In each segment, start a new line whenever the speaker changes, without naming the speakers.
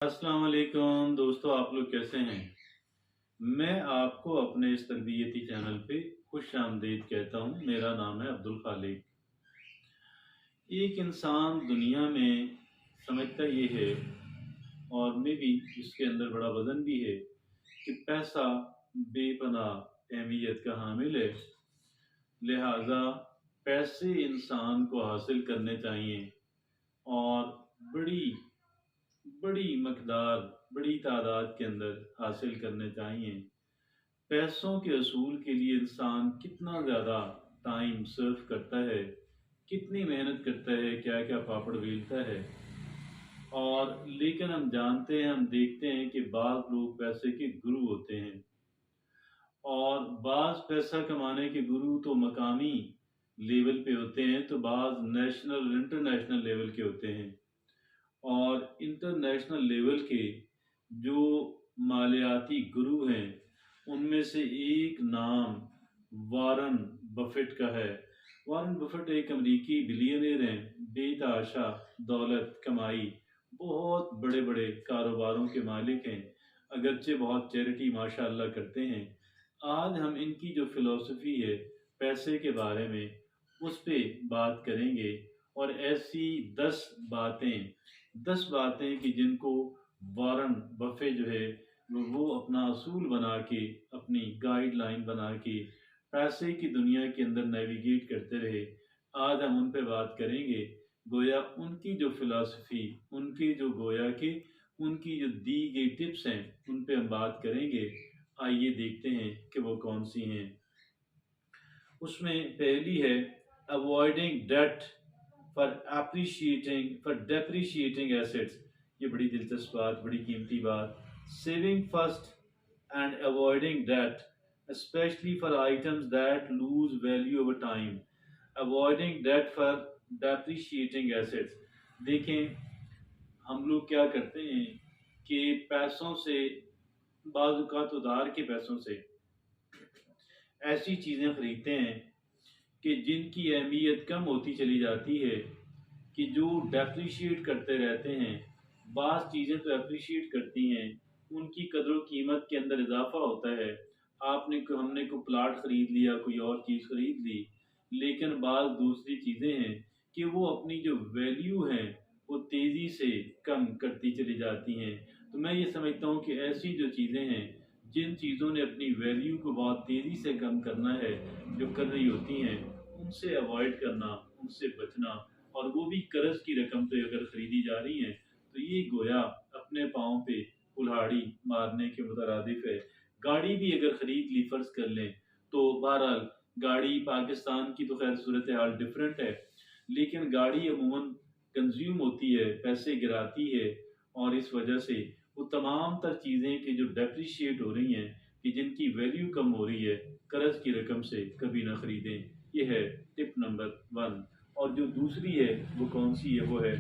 अस्सलाम वालेकुम दोस्तों, आप लोग कैसे हैं? मैं आपको अपने इस तरबियती चैनल पे खुश आमदीद कहता हूँ। मेरा नाम है अब्दुल खालिक। एक इंसान दुनिया में समझता ये है, और मे भी इसके अंदर बड़ा वजन भी है, कि पैसा बेपनाह अहमियत का हामिल है। लिहाजा पैसे इंसान को हासिल करने चाहिए, और बड़ी बड़ी मकदार, बड़ी तादाद के अंदर हासिल करने चाहिए। पैसों के असूल के लिए इंसान कितना ज़्यादा टाइम सर्व करता है, कितनी मेहनत करता है, क्या क्या पापड़ बेलता है। और लेकिन हम जानते हैं, हम देखते हैं कि बाज़ लोग पैसे के गुरु होते हैं, और बाज़ पैसा कमाने के गुरु तो मकामी लेवल पे होते हैं, तो बाज़ नेशनल इंटरनेशनल लेवल के होते हैं। और इंटरनेशनल लेवल के जो मालियाती गुरु हैं, उनमें से एक नाम वॉरेन बफेट का है। वॉरेन बफेट एक अमेरिकी बिलियनियर हैं, बेतहाशा दौलत कमाई, बहुत बड़े बड़े कारोबारों के मालिक हैं, अगरचे बहुत चैरिटी माशाअल्लाह करते हैं। आज हम इनकी जो फिलॉसफी है पैसे के बारे में, उस पे बात करेंगे। और ऐसी 10 बातें कि जिनको वॉरेन बफे जो है वो अपना असूल बना के, अपनी गाइडलाइन बना के पैसे की दुनिया के अंदर नेविगेट करते रहे। आज हम उन पे बात करेंगे। गोया उनकी जो फिलॉसफी, उनकी जो गोया कि उनकी जो दी गई टिप्स हैं, उन पे हम बात करेंगे। आइए देखते हैं कि वो कौन सी हैं। उसमें पहली है avoiding debt for depreciating assets. ये बड़ी दिलचस्प बात, बड़ी कीमती बात। Saving first and avoiding debt, especially for items that lose value over time. Avoiding debt for depreciating assets. देखें, हम लोग क्या करते हैं कि पैसों से, बाज़ औक़ात उधार के पैसों से ऐसी चीज़ें खरीदते हैं कि जिनकी अहमियत कम होती चली जाती है, कि जो डेप्रिशिएट करते रहते हैं। बाज़ चीज़ें तो एप्रिशिएट करती हैं, उनकी कदर कीमत के अंदर इजाफा होता है। हमने कोई प्लाट खरीद लिया, कोई और चीज़ खरीद ली, लेकिन बाज़ दूसरी चीज़ें हैं कि वो अपनी जो वैल्यू है वो तेज़ी से कम करती चली जाती हैं। तो मैं ये समझता हूँ कि ऐसी जो चीज़ें हैं, जिन चीज़ों ने अपनी वैल्यू को बहुत तेज़ी से कम करना है, जो कर रही होती हैं, उनसे अवॉइड करना, उनसे बचना। और वो भी कर्ज की रकम पे अगर खरीदी जा रही हैं, तो ये गोया अपने पाँव पे कुल्हाड़ी मारने के मुतरादिफ है। गाड़ी भी अगर खरीद ली, फर्ज कर लें, तो बहरहाल गाड़ी, पाकिस्तान की तो खैर सूरत हाल डिफरेंट है, लेकिन गाड़ी अमूमन कंज्यूम होती है, पैसे गिराती है। और इस वजह से वो तमाम तर चीज़ें कि जो डेप्रिशिएट हो रही हैं, कि जिनकी वैल्यू कम हो रही है, कर्ज की रकम से कभी ना खरीदें। ये है टिप नंबर 1। और जो दूसरी है वो कौन सी है? वो है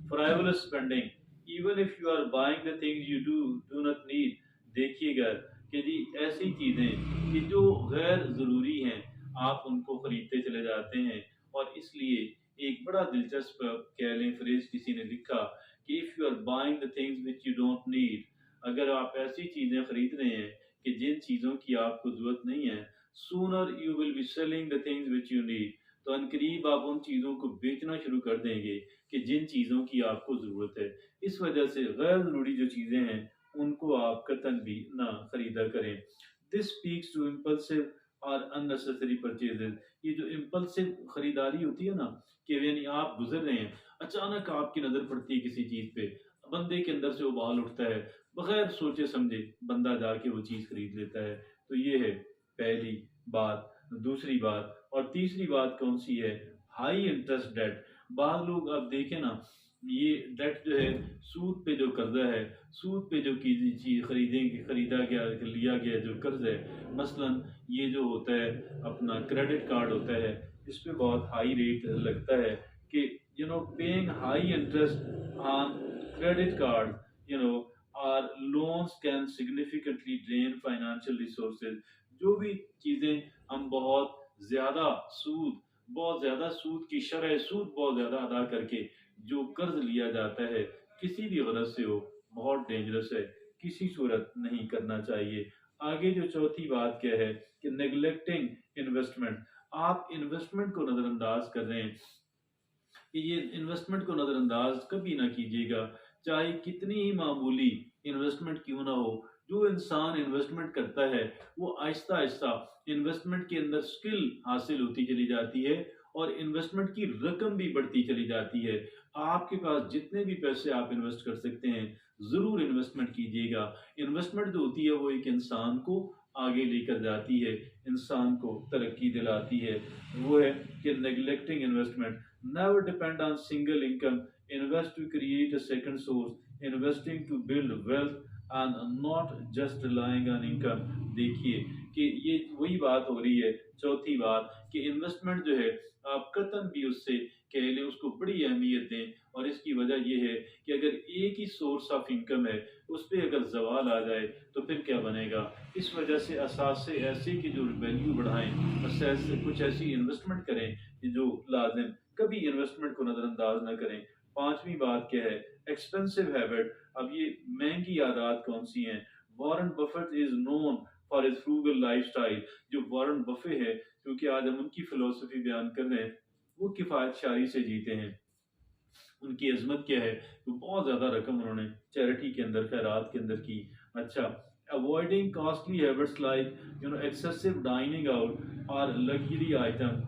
frivolous spending. Even if you are buying the things you do not need. देखिएगा कि जी ऐसी चीज़ें कि जो गैर ज़रूरी हैं, आप उनको खरीदते चले जाते हैं। और इसलिए एक बड़ा दिलचस्प कह लें फ्रेज किसी ने लिखा कि if you are buying the things which you don't need, अगर आप ऐसी चीज़ें खरीद रहे हैं कि जिन चीज़ों की आपको ज़रूरत नहीं है, sooner you will be selling the things which you need, तो अनकरीब आप उन चीज़ों को बेचना शुरू कर देंगे कि जिन चीज़ों की आपको ज़रूरत है। इस वजह से गैर ज़रूरी जो चीज़ें हैं, उनको आप कतई भी ना खरीदा करें। दिस स्पीक्स टू इम्पल्सिव और अननेसेसरी परचेजेज़। ये जो इम्पल्सिव खरीदारी होती है ना, कि यानी आप गुज़र रहे हैं, अचानक आपकी नज़र पड़ती है किसी चीज़ पे, बंदे के अंदर से उबाल उठता है, बगैर सोचे समझे बंदा जाके वो चीज़ खरीद लेता है। तो ये है पहली बात। दूसरी बात और तीसरी बात कौन सी है? High interest debt. बाद लोग, अब देखें ना, ये डेट जो है, सूद पे जो कर्जा है, सूद पे जो की चीज़ खरीदा गया, लिया गया जो कर्ज है, मसलन ये जो होता है अपना क्रेडिट कार्ड होता है, इस पे बहुत हाई रेट लगता है कि paying high interest on credit card, you know or loans can significantly drain financial resources. जो भी चीज़ें हम ज़्यादा बहुत ज़्यादा सूद की शरह सूद बहुत ज़्यादा अदा करके जो कर्ज लिया जाता है, किसी भी गरज से हो, बहुत डेंजरस है, किसी सूरत नहीं करना चाहिए। आगे जो चौथी बात क्या है कि नेग्लेक्टिंग इन्वेस्टमेंट, आप इन्वेस्टमेंट को नज़रअंदाज कर रहे हैं, कि ये इन्वेस्टमेंट को नज़रअंदाज कभी ना कीजिएगा, चाहे कितनी ही मामूली इन्वेस्टमेंट क्यों ना हो। जो इंसान इन्वेस्टमेंट करता है वो आहिस्ता आहिस्ता इन्वेस्टमेंट के अंदर स्किल हासिल होती चली जाती है और इन्वेस्टमेंट की रकम भी बढ़ती चली जाती है। आपके पास जितने भी पैसे आप इन्वेस्ट कर सकते हैं, ज़रूर इन्वेस्टमेंट कीजिएगा। इन्वेस्टमेंट जो होती है वो एक इंसान को आगे लेकर जाती है, इंसान को तरक्की दिलाती है। वो है कि neglecting investment, never depend on single income. Invest to create a second source. Investing to build wealth and not just relying on income. देखिए कि ये वही बात हो रही है, चौथी बात कि इन्वेस्टमेंट जो है आप कतन भी उससे कह लें उसको बड़ी अहमियत दें। और इसकी वजह यह है कि अगर एक ही सोर्स ऑफ इनकम है उस पर अगर जवाल आ जाए तो फिर क्या बनेगा। इस वजह से असासे ऐसे कि जो वैल्यू बढ़ाएं, असासे कुछ ऐसी इन्वेस्टमेंट करें कि जो लाजिम, कभी इन्वेस्टमेंट को नज़रअंदाज ना करें। पांचवी बात क्या है, एक्सपेंसिव हैबिट। अब ये महंगी आदत कौन सी हैं। Warren Buffett is known for his frugal lifestyle. जो वॉरेन बफे है, क्योंकि आज हम उनकी फिलोसफी बयान कर रहे हैं, वो किफ़ायत से जीते हैं। उनकी अजमत क्या है, तो बहुत ज़्यादा रकम उन्होंने चैरिटी के अंदर, खैरात के अंदर की। अच्छा, avoiding costly habits like excessive dining out और लग्जरी आइटम।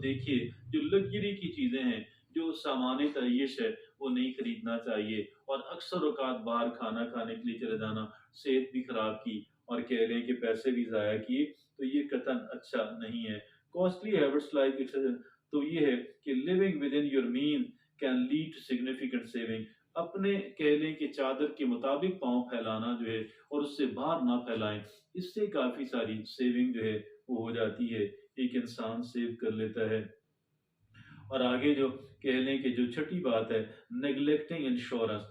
देखिए जो लग्जरी की चीज़ें हैं, जो सामान तयश है, वो नहीं खरीदना चाहिए। और अक्सर औकात बाहर खाना खाने के लिए चले जाना, सेहत भी खराब की और कह लें कि पैसे भी ज़ाया किए, तो ये कतन अच्छा नहीं है। कॉस्टली हैबिट्स लाइक, तो ये है कि living within your mean can lead to significant saving. अपने कह लें कि चादर के मुताबिक पाँव फैलाना जो है और उससे बाहर ना फैलाएं, इससे काफ़ी सारी सेविंग जो है वो हो जाती है, एक इंसान सेव कर लेता है। और आगे जो कह लें कि जो छठी बात है, नेग्लेक्टिंग इंश्योरेंस,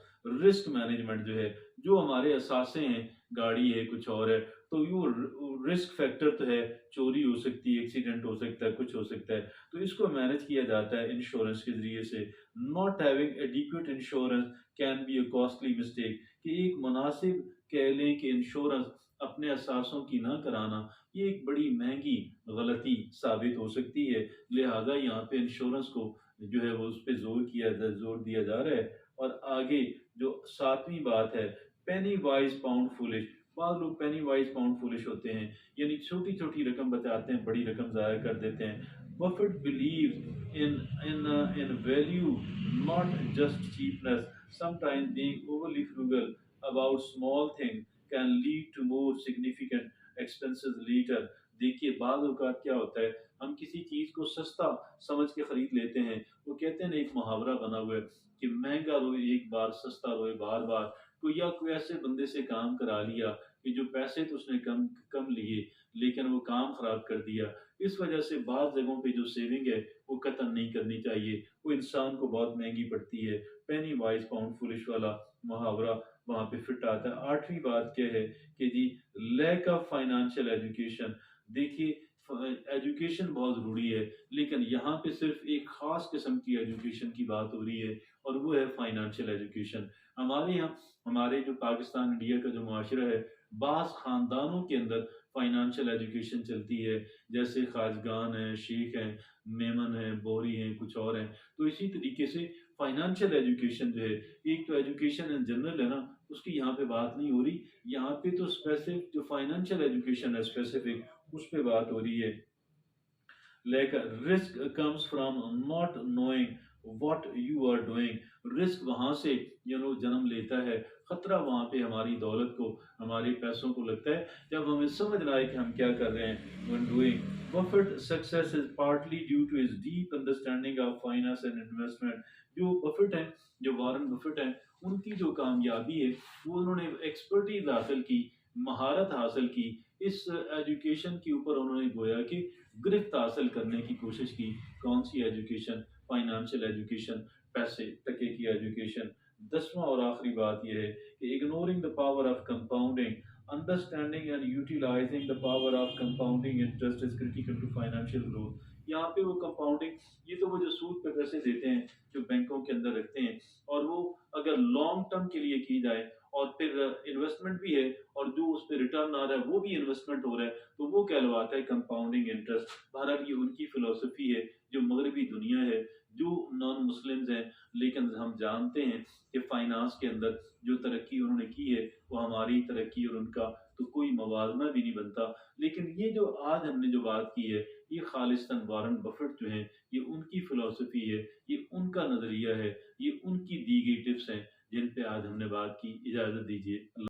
रिस्क मैनेजमेंट जो है, जो हमारे असासे हैं, गाड़ी है कुछ और है, तो वो रिस्क फैक्टर तो है, चोरी हो सकती है, एक्सीडेंट हो सकता है, कुछ हो सकता है, तो इसको मैनेज किया जाता है इंश्योरेंस के ज़रिए से। Not having adequate insurance can be a costly mistake, कि एक मुनासिब कह लें कि इंश्योरेंस अपने असासों की ना कराना, ये एक बड़ी महंगी गलती साबित हो सकती है। लिहाजा यहाँ पे इंश्योरेंस को जो है वो उस पे जोर दिया जा रहा है। और आगे जो सातवीं बात है, पेनी वाइज पाउंड फुलिश। बाद लोग पेनी वाइज पाउंड फुलिश होते हैं, यानी छोटी छोटी रकम बचाते हैं, बड़ी रकम ज़ाया कर देते हैं। Buffett believe in in value, not just cheapness. Sometimes being overly frugal about small thing can lead to more significant expenses later. देखिए बाज़ औक़ात क्या होता है, हम किसी चीज़ को सस्ता समझ के खरीद लेते हैं। वो कहते हैं ना, एक मुहावरा बना हुआ है कि महंगा रोए एक बार, सस्ता रोए बार बार। कोई ऐसे बंदे से काम करा लिया कि जो पैसे तो उसने कम कम लिए, लेकिन वो काम खराब कर दिया। इस वजह से बाज़ जगहों पे जो सेविंग है वो कतई नहीं करनी चाहिए, वो इंसान को बहुत महंगी पड़ती है। पेनी वाइज पाउंड फुलिश वाला मुहावरा वहाँ पे फिट आता है। आठवीं बात क्या है कि जी, लैक ऑफ फाइनेंशियल एजुकेशन। देखिए एजुकेशन बहुत ज़रूरी है, लेकिन यहाँ पे सिर्फ एक ख़ास किस्म की एजुकेशन की बात हो रही है, और वो है फाइनेंशियल एजुकेशन। हमारे यहाँ, हमारे जो पाकिस्तान इंडिया का जो माशरा है, बाज़ ख़ानदानों के अंदर फाइनेंशियल एजुकेशन चलती है, जैसे खाजगान हैं, शेख हैं, मेमन हैं, बोरी हैं, कुछ और हैं। तो इसी तरीके से फाइनेंशियल एजुकेशन जो है, एक तो एजुकेशन इन जनरल है ना, उसकी यहाँ पे बात नहीं हो रही। यहाँ पे तो स्पेसिफिक जो फाइनेंशियल एजुकेशन है स्पेसिफिक, उस पे बात हो रही है। Like risk comes from not knowing what you are doing. Risk वहाँ से जन्म लेता है, खतरा वहाँ पे हमारी दौलत को, हमारे पैसों को लगता है जब हमें समझ रहा है कि हम क्या कर रहे हैं when doing। Buffett success is partly due to his deep understanding of finance and investment। जो बफेट हैं, जो वॉरेन बफेट हैं, उनकी जो कामयाबी है वो उन्होंने एक्सपर्टीज हासिल की, महारत हासिल की, इस एजुकेशन के ऊपर उन्होंने गोया कि गिरफ्त हासिल करने की कोशिश की। कौन सी एजुकेशन, फाइनेंशियल एजुकेशन, पैसे टके की एजुकेशन। दसवां और आखिरी बात यह है कि ignoring the power of compounding, understanding and utilising the power of compounding interest is critical to financial growth. यहाँ पे वो कंपाउंडिंग, ये तो वो जो सूद पे पैसे देते हैं, जो बैंकों के अंदर रखते हैं, और वो अगर लॉन्ग टर्म के लिए की जाए और फिर इन्वेस्टमेंट भी है, और जो उस पे रिटर्न आ रहा है वो भी इन्वेस्टमेंट हो रहा है, तो वो कहलवाता है कंपाउंडिंग इंटरेस्ट। बहरहाल ये उनकी फिलॉसफी है, जो मगरबी दुनिया है, जो नॉन मुस्लिम्स हैं, लेकिन हम जानते हैं कि फाइनेंस के अंदर जो तरक्की उन्होंने की है वो हमारी तरक्की और उनका तो कोई मवाजना भी नहीं बनता। लेकिन ये जो आज हमने जो बात की है, ये खालिस्तान वारन बफेट जो हैं, ये उनकी फिलॉसफी है, ये उनका नज़रिया है, ये उनकी दी गई टिप्स हैं, जिन पे आज हमने बात की। इजाज़त दीजिए।